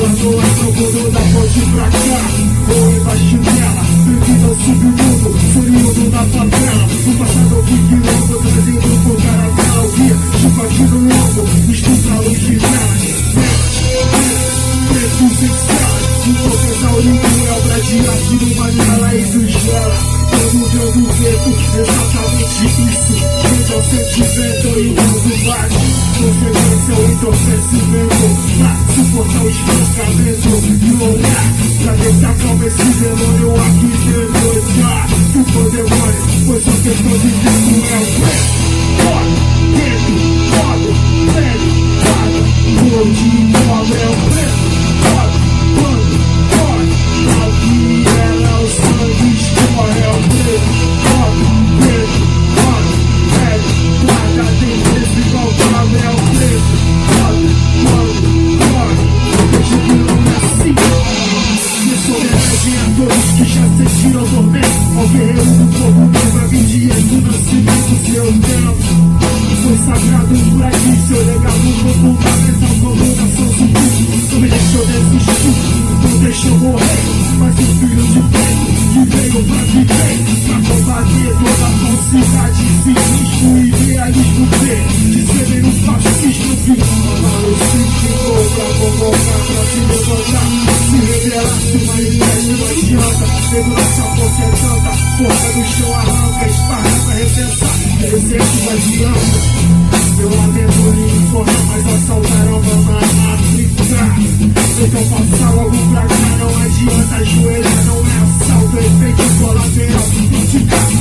Quando é procuro da ponte pra cá, ou embaixo dela, bem-vindo ao submundo, furido da favela. No passado vi quilombo, trazendo por caravela. O guia, chicotinho no lombo, estuda a luz de vela. Pretos em cela, um professaurinho é obra de arte numa janela e desvela. Todo vendo preto, exatamente isso. Então sentimento e mundo bate. Conferência ou entorpecimento pra suportar o espancamento e o olhar pra deitar calma esse demônio aqui dentro. Já se for demônio, pois só questão de tempo é o preto. Foda, preto, foda, preto, foda. Cor de cobre é o preto. Foda, quando, foda. A viela, o sangue escorre é o preto. Foda, preto, foda, preto, guarda, tem preço igual cobre é o preto. Foda, quando, foda. Deixa que não é assim. Isso homenagem a todos que já sentiram o tormento. Ao guerreiro do povo negro, a vigia do nascimento. Seu tempo foi sagrado por aqui. Seu legado foi fundamental como nação zumbi. Não me deixou desistir, não deixou morrer. Mas o filho de preto que veio pra viver, pra combater toda a falsidade, cinismo e idealismo ver. De ser menos fascista, vi. Mas o ficou pra convocar, pra se levantar. Se revelar, se manifesta, não adianta. Segurança, força é tanta, força do chão arranca, esparra pra repensar. Exército adianta. Eu lamento lhe informar, mas assaltaram a África. Então passa logo pra cá, não adianta. Ajoelhar não é assalto, é efeito colateral.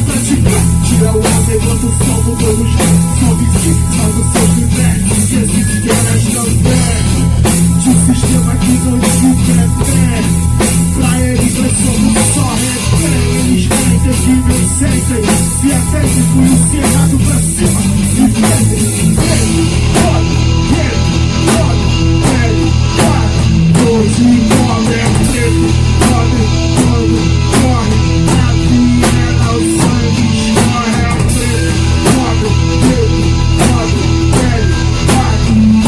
Praticar, tira o homem enquanto salvo todos. Salve-se, salve o seu critérios. Se existeras também de um sistema que não te quer fé. Pra eles nós somos só refém. Eles querem ter que não sentem. Se a festa foi encerrado pra cima e vendem. Foda, hoje cobre é preto. Foda, quando corre a viela, o sangue escorre é preto. Foda,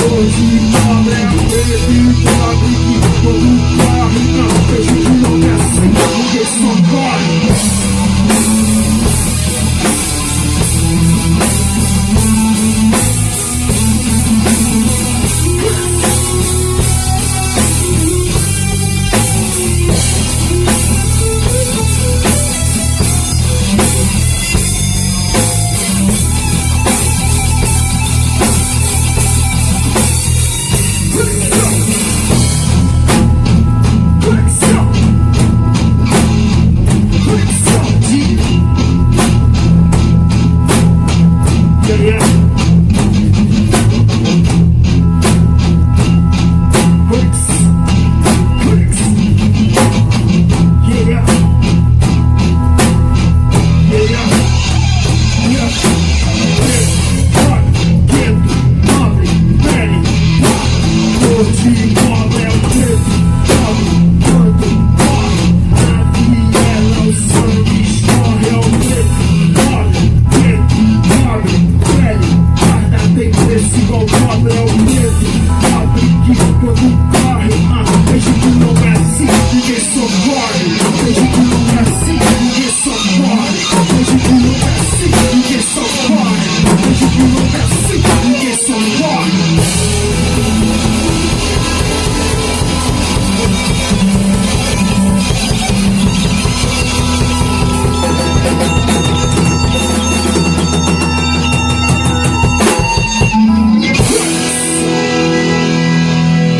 hoje cobre é preto. E pobre que todo corre. Não, vejo que não é assim, ninguém só corre. Igual cobra é o preto, abre que quando